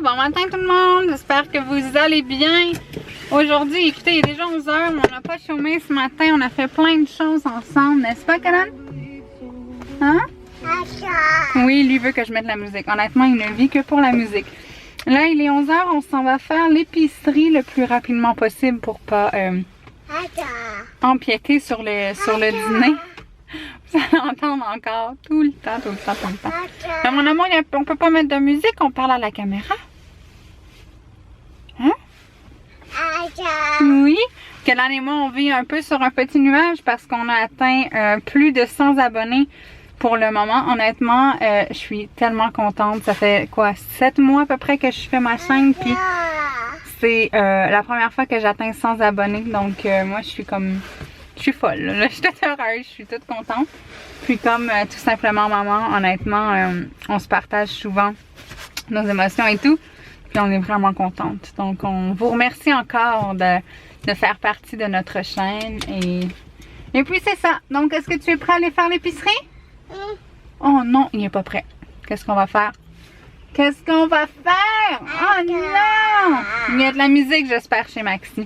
bon matin tout le monde, j'espère que vous allez bien. Aujourd'hui, écoutez, il est déjà 11 h, mais on n'a pas chômé ce matin, on a fait plein de choses ensemble, n'est-ce pas, Kanan? Hein? Oui, lui veut que je mette la musique. Honnêtement, il ne vit que pour la musique. Là, il est 11 h, on s'en va faire l'épicerie le plus rapidement possible pour pas empiéter sur le dîner. Vous allez entendre encore tout le temps. Mais mon amour, on peut pas mettre de musique, on parle à la caméra. Hein? Oui. Kelan et moi, on vit un peu sur un petit nuage parce qu'on a atteint plus de 100 abonnés pour le moment. Honnêtement, je suis tellement contente. Ça fait quoi, 7 mois à peu près que je fais ma chaîne, puis c'est la première fois que j'atteins 100 abonnés. Donc moi, je suis folle. Là, je suis toute heureuse, je suis toute contente. Puis comme tout simplement maman, honnêtement, on se partage souvent nos émotions et tout. Puis on est vraiment contente. Donc on vous remercie encore de faire partie de notre chaîne. Et puis c'est ça. Donc est-ce que tu es prêt à aller faire l'épicerie? Oh non, il n'est pas prêt. Qu'est-ce qu'on va faire? Qu'est-ce qu'on va faire? Oh non! Il y a de la musique, j'espère, chez Maxi.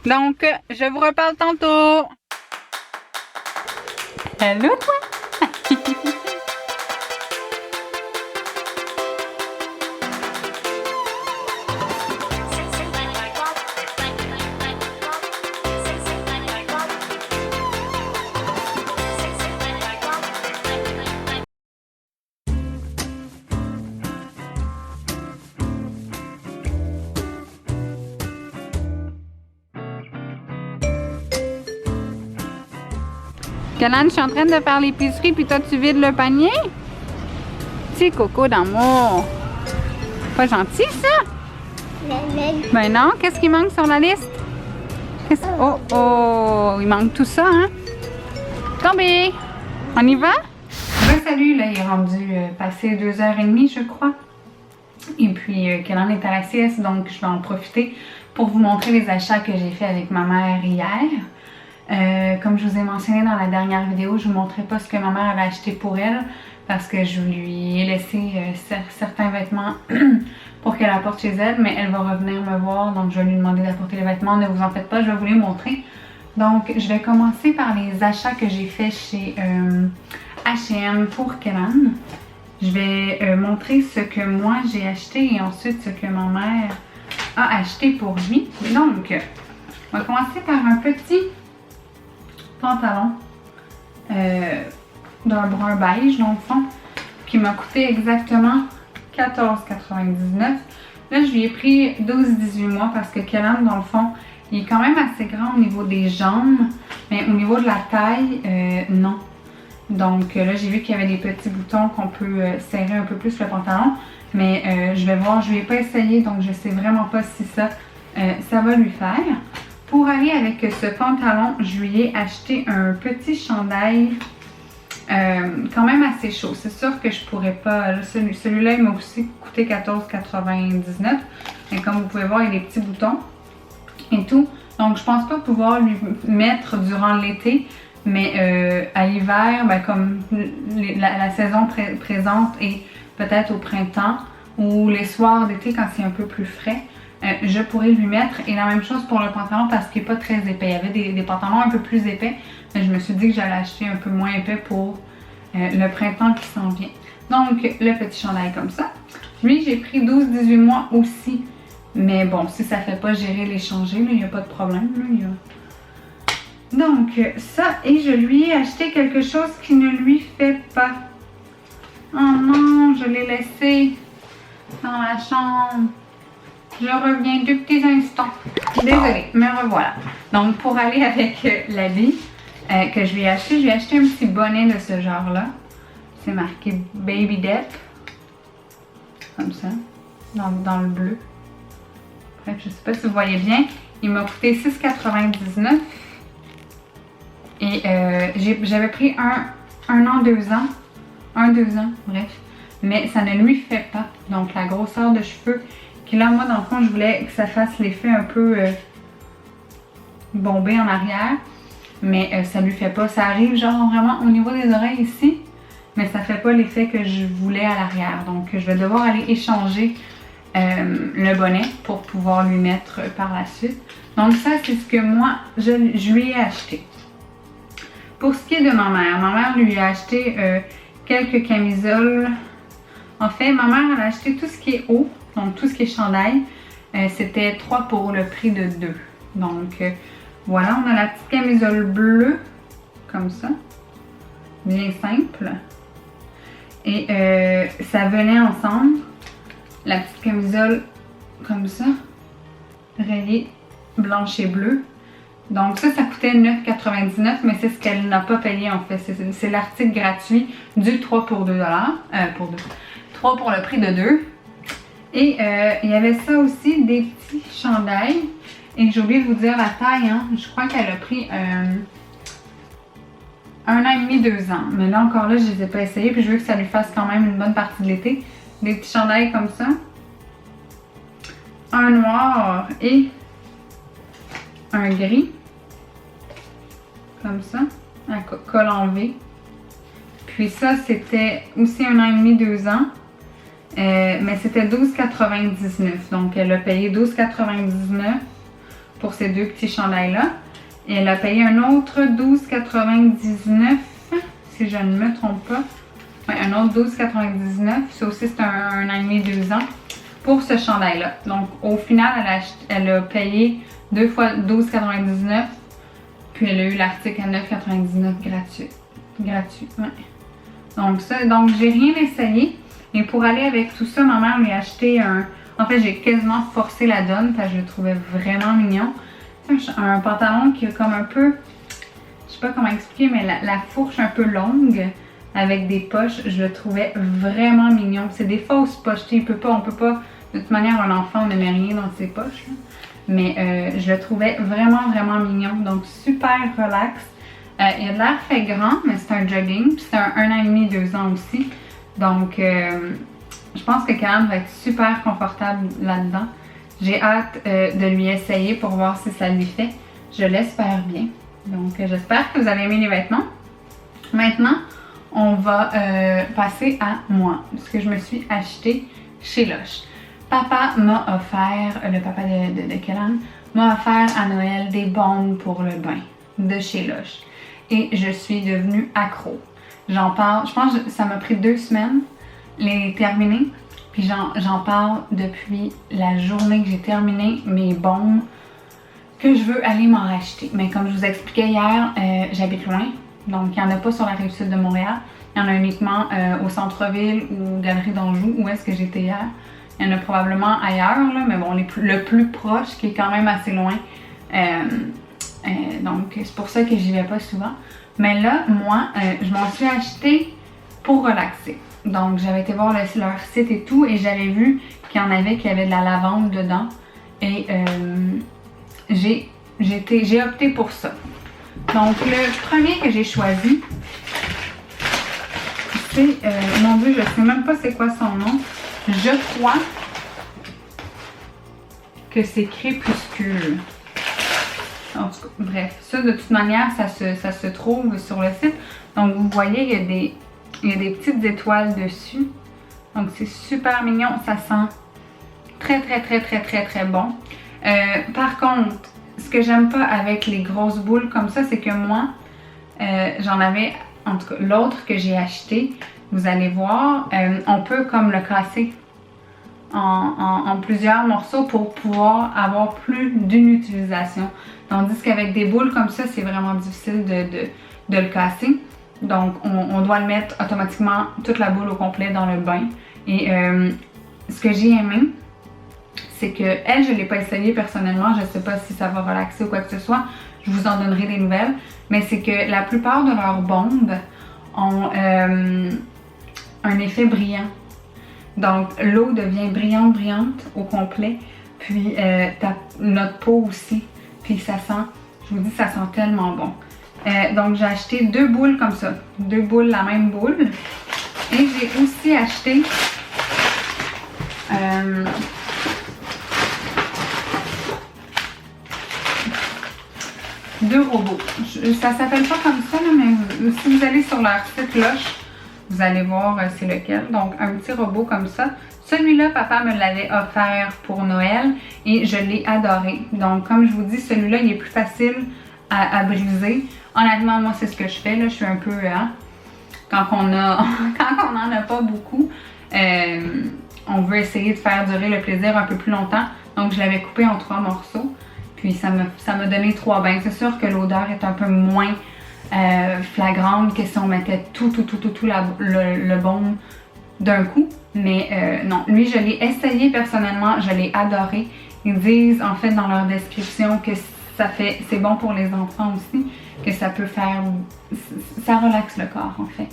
Donc, je vous reparle tantôt. Hello, toi! Kelan, je suis en train de faire l'épicerie, puis toi, tu vides le panier? Petit coco d'amour. Pas gentil, ça? Ben non, qu'est-ce qui manque sur la liste? Oh, il manque tout ça, hein? Tombé! On y va? Salut, là, il est rendu passé 2h30, je crois. Et puis, Kelan est à la sieste, donc je vais en profiter pour vous montrer les achats que j'ai fait avec ma mère hier. Comme je vous ai mentionné dans la dernière vidéo, je ne vous montrais pas ce que ma mère avait acheté pour elle parce que je lui ai laissé certains vêtements pour qu'elle apporte chez elle, mais elle va revenir me voir, donc je vais lui demander d'apporter les vêtements. Ne vous en faites pas, je vais vous les montrer. Donc je vais commencer par les achats que j'ai fait chez H&M pour Kelan. Je vais montrer ce que moi j'ai acheté et ensuite ce que ma mère a acheté pour lui. Donc, on va commencer par un petit pantalon d'un brun beige dans le fond qui m'a coûté exactement 14,99 $. Là je lui ai pris 12-18 mois parce que Kelan dans le fond il est quand même assez grand au niveau des jambes, mais au niveau de la taille non. Donc là j'ai vu qu'il y avait des petits boutons qu'on peut serrer un peu plus le pantalon, mais je vais voir, je lui ai pas essayé donc je sais vraiment pas si ça va lui faire. Pour aller avec ce pantalon, je lui ai acheté un petit chandail quand même assez chaud. C'est sûr que je pourrais pas... Celui-là, il m'a aussi coûté 14,99 $. Et comme vous pouvez voir, il y a des petits boutons et tout. Donc, je pense pas pouvoir lui mettre durant l'été. Mais à l'hiver, ben, comme la saison présente et peut-être au printemps ou les soirs d'été quand c'est un peu plus frais, je pourrais lui mettre. Et la même chose pour le pantalon parce qu'il n'est pas très épais. Il y avait des pantalons un peu plus épais, mais je me suis dit que j'allais acheter un peu moins épais pour le printemps qui s'en vient. Donc le petit chandail comme ça. Lui j'ai pris 12-18 mois aussi. Mais bon, si ça ne fait pas gérer les changer, il n'y a pas de problème. Là, donc ça, et je lui ai acheté quelque chose qui ne lui fait pas. Oh non, je l'ai laissé dans la chambre. Je reviens 2 petits instants. Désolée, me revoilà. Donc, pour aller avec l'habit que je lui ai acheté un petit bonnet de ce genre-là. C'est marqué Baby Depp. Comme ça. Dans le bleu. Bref, je sais pas si vous voyez bien. Il m'a coûté 6,99 $. Et j'avais pris un an, 2 ans. 1-2 ans, bref. Mais ça ne lui fait pas. Donc, la grosseur de cheveux... Puis là, moi, dans le fond, je voulais que ça fasse l'effet un peu bombé en arrière. Mais ça lui fait pas. Ça arrive genre vraiment au niveau des oreilles ici. Mais ça fait pas l'effet que je voulais à l'arrière. Donc, je vais devoir aller échanger le bonnet pour pouvoir lui mettre par la suite. Donc ça, c'est ce que moi, je lui ai acheté. Pour ce qui est de ma mère lui a acheté quelques camisoles. En fait, ma mère, elle a acheté tout ce qui est haut, donc tout ce qui est chandail. C'était 3 pour le prix de 2. Donc voilà, on a la petite camisole bleue, comme ça, bien simple. Et ça venait ensemble, la petite camisole comme ça, rayée blanche et bleue. Donc ça coûtait 9,99 $, mais c'est ce qu'elle n'a pas payé en fait. C'est l'article gratuit du 3 pour 2 $. 3 pour le prix de 2. Et il y avait ça aussi, des petits chandails. Et j'ai oublié de vous dire la taille, hein. Je crois qu'elle a pris 1 an et demi, 2 ans. Mais là encore là, je les ai pas essayés. Puis je veux que ça lui fasse quand même une bonne partie de l'été. Des petits chandails comme ça. Un noir et un gris. Comme ça. Un col en V. Puis ça, c'était aussi 1 an et demi, 2 ans. Mais c'était 12,99 $. Donc elle a payé 12,99 $ pour ces deux petits chandails-là. Et elle a payé un autre 12,99 $, si je ne me trompe pas. Oui, un autre 12,99 $. Ça aussi, c'est un an et demi, 2 ans pour ce chandail-là. Donc, au final, elle a payé 2 fois 12,99 $. Puis, elle a eu l'article à 9,99 $ gratuit, ouais. Donc, j'ai rien essayé. Et pour aller avec tout ça, ma mère lui a acheté un... En fait, j'ai quasiment forcé la donne parce que je le trouvais vraiment mignon. Un pantalon qui a comme un peu, je sais pas comment expliquer, mais la fourche un peu longue avec des poches, je le trouvais vraiment mignon. C'est des fausses poches, on peut pas, de toute manière un enfant ne met rien dans ses poches, là. Mais je le trouvais vraiment, vraiment mignon, donc super relax. Il a de l'air fait grand, mais c'est un jogging, puis c'est un an et demi, 2 ans aussi. Donc je pense que Cam va être super confortable là-dedans. J'ai hâte de lui essayer pour voir si ça lui fait. Je l'espère bien. Donc, j'espère que vous avez aimé les vêtements. Maintenant, on va passer à moi. Ce que je me suis acheté chez Lush. Papa m'a offert, le papa de Kellan, m'a offert à Noël des bombes pour le bain de chez Lush. Et je suis devenue accro. J'en parle, je pense que ça m'a pris 2 semaines les terminer. Puis j'en parle depuis la journée que j'ai terminé mes bombes que je veux aller m'en racheter. Mais comme je vous expliquais hier, j'habite loin. Donc il n'y en a pas sur la rive sud de Montréal. Il y en a uniquement au centre-ville ou Galerie d'Anjou, où est-ce que j'étais hier. Il y en a probablement ailleurs, là, mais bon, le plus proche qui est quand même assez loin. Donc c'est pour ça que j'y vais pas souvent. Mais là, moi, je m'en suis acheté pour relaxer. Donc, j'avais été voir leur site et tout, et j'avais vu qu'il y en avait qui avaient de la lavande dedans. Et j'ai opté pour ça. Donc, le premier que j'ai choisi, c'est, mon Dieu, je ne sais même pas c'est quoi son nom. Je crois que c'est Crépuscule. En tout cas, bref, ça de toute manière, ça se trouve sur le site. Donc, vous voyez, il y a des petites étoiles dessus. Donc, c'est super mignon. Ça sent très, très, très, très, très, très bon. Par contre, ce que j'aime pas avec les grosses boules comme ça, c'est que moi, j'en avais, en tout cas, l'autre que j'ai acheté, vous allez voir, on peut comme le casser en plusieurs morceaux pour pouvoir avoir plus d'une utilisation. Tandis qu'avec des boules comme ça, c'est vraiment difficile de le casser. Donc, on doit le mettre automatiquement, toute la boule au complet dans le bain. Et ce que j'ai aimé, c'est que elle, je ne l'ai pas essayé personnellement. Je ne sais pas si ça va relaxer ou quoi que ce soit. Je vous en donnerai des nouvelles. Mais c'est que la plupart de leurs bombes ont un effet brillant. Donc, l'eau devient brillante au complet. Puis, notre peau aussi. Puis, ça sent, je vous dis, ça sent tellement bon. Donc, j'ai acheté 2 boules comme ça. 2 boules, la même boule. Et j'ai aussi acheté 2 robots. Ça s'appelle pas comme ça, là, mais si vous allez sur leur site Lush, vous allez voir c'est lequel. Donc, un petit robot comme ça. Celui-là, papa me l'avait offert pour Noël et je l'ai adoré. Donc, comme je vous dis, celui-là, il est plus facile à briser. Honnêtement, moi, c'est ce que je fais. Là, je suis un peu... Hein, quand on n'en a pas beaucoup, on veut essayer de faire durer le plaisir un peu plus longtemps. Donc, je l'avais coupé en 3 morceaux. Puis, ça m'a donné 3 bains. C'est sûr que l'odeur est un peu moins flagrante que si on mettait tout le baume d'un coup. Mais non, lui, je l'ai essayé personnellement. Je l'ai adoré. Ils disent, en fait, dans leur description que c'est bon pour les enfants aussi. Que ça peut faire... Ça relaxe le corps, en fait.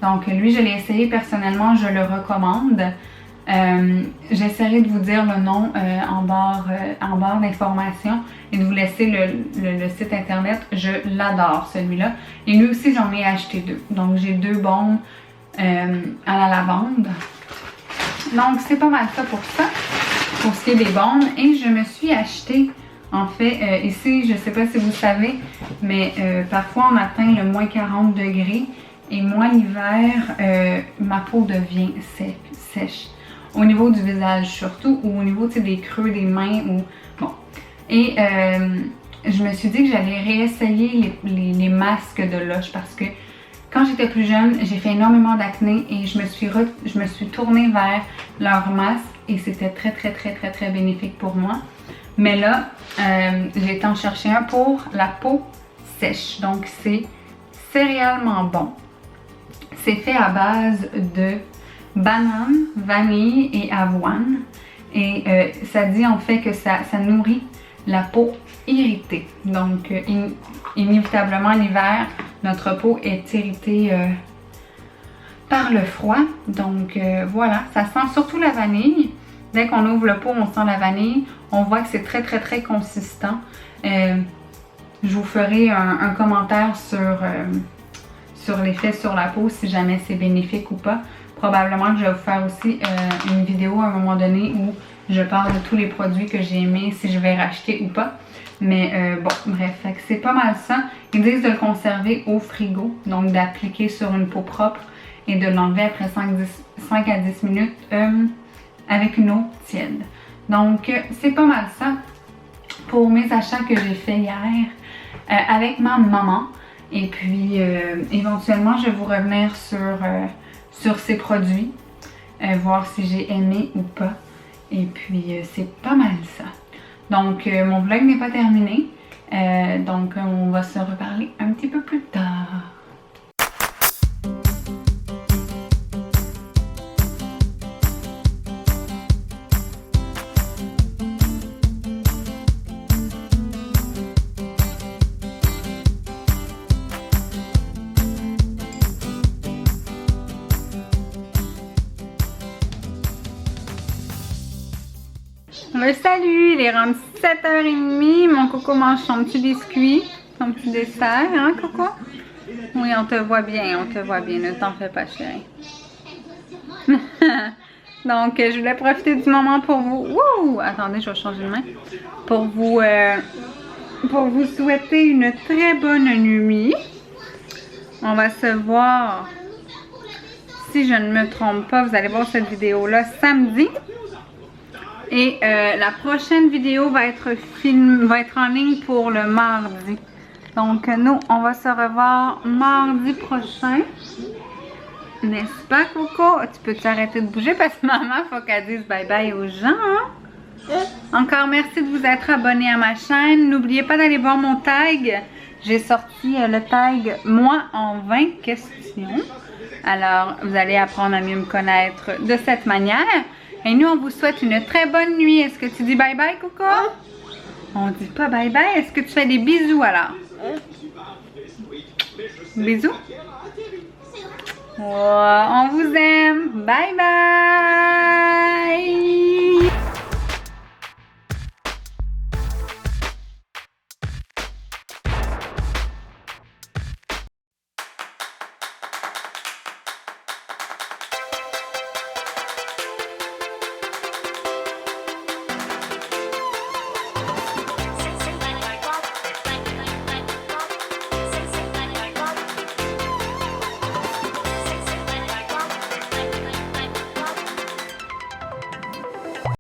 Donc, lui, je l'ai essayé personnellement. Je le recommande. J'essaierai de vous dire le nom en barre d'informations et de vous laisser le site internet. Je l'adore celui-là. Et lui aussi, j'en ai acheté 2. Donc, j'ai 2 baumes à la lavande. Donc, c'est pas mal ça pour ce qui est des baumes. Et je me suis acheté, en fait, ici, je sais pas si vous savez, mais parfois on atteint le moins 40 degrés. Et moi, l'hiver, ma peau devient sèche. Au niveau du visage surtout, ou au niveau des creux des mains. Bon. Et je me suis dit que j'allais réessayer les masques de Lush parce que quand j'étais plus jeune, j'ai fait énormément d'acné et je me suis tournée vers leurs masques et c'était très bénéfique pour moi. Mais là, j'ai été en chercher un pour la peau sèche. Donc, c'est céréalement bon. C'est fait à base de banane, vanille et avoine. Et ça dit en fait que ça nourrit la peau irritée. Donc, inévitablement, l'hiver, notre peau est irritée par le froid. Donc, voilà, ça sent surtout la vanille. Dès qu'on ouvre le pot, on sent la vanille. On voit que c'est très consistant. Je vous ferai un commentaire sur l'effet sur la peau, si jamais c'est bénéfique ou pas. Probablement que je vais vous faire aussi une vidéo à un moment donné où je parle de tous les produits que j'ai aimés, si je vais racheter ou pas. Mais bon, bref, c'est pas mal ça. Ils disent de le conserver au frigo, donc d'appliquer sur une peau propre et de l'enlever après 5 à 10 minutes avec une eau tiède. Donc, c'est pas mal ça pour mes achats que j'ai fait hier avec ma maman. Et puis, éventuellement, je vais vous revenir sur ces produits, voir si j'ai aimé ou pas. Et puis, c'est pas mal ça. Donc, mon vlog n'est pas terminé. Donc, on va se reparler un petit peu plus tard. Salut, il est rendu 7h30. Mon coco mange son petit biscuit, son petit dessert, hein coco? Oui, on te voit bien, ne t'en fais pas chérie. Donc, je voulais profiter du moment pour vous... Wouh! Attendez, je vais changer de main. Pour vous souhaiter une très bonne nuit. On va se voir, si je ne me trompe pas, vous allez voir cette vidéo-là samedi. Et la prochaine vidéo va être en ligne pour le mardi. Donc nous, on va se revoir mardi prochain. N'est-ce pas, Coco? Tu peux t'arrêter de bouger parce que maman, faut qu'elle dise bye bye aux gens. Hein? Encore merci de vous être abonné à ma chaîne. N'oubliez pas d'aller voir mon tag. J'ai sorti le tag « Moi en 20 questions ». Alors, vous allez apprendre à mieux me connaître de cette manière. Et nous, on vous souhaite une très bonne nuit. Est-ce que tu dis bye bye, Coco? On dit pas bye bye. Est-ce que tu fais des bisous alors? Bisous? Oh, on vous aime. Bye bye.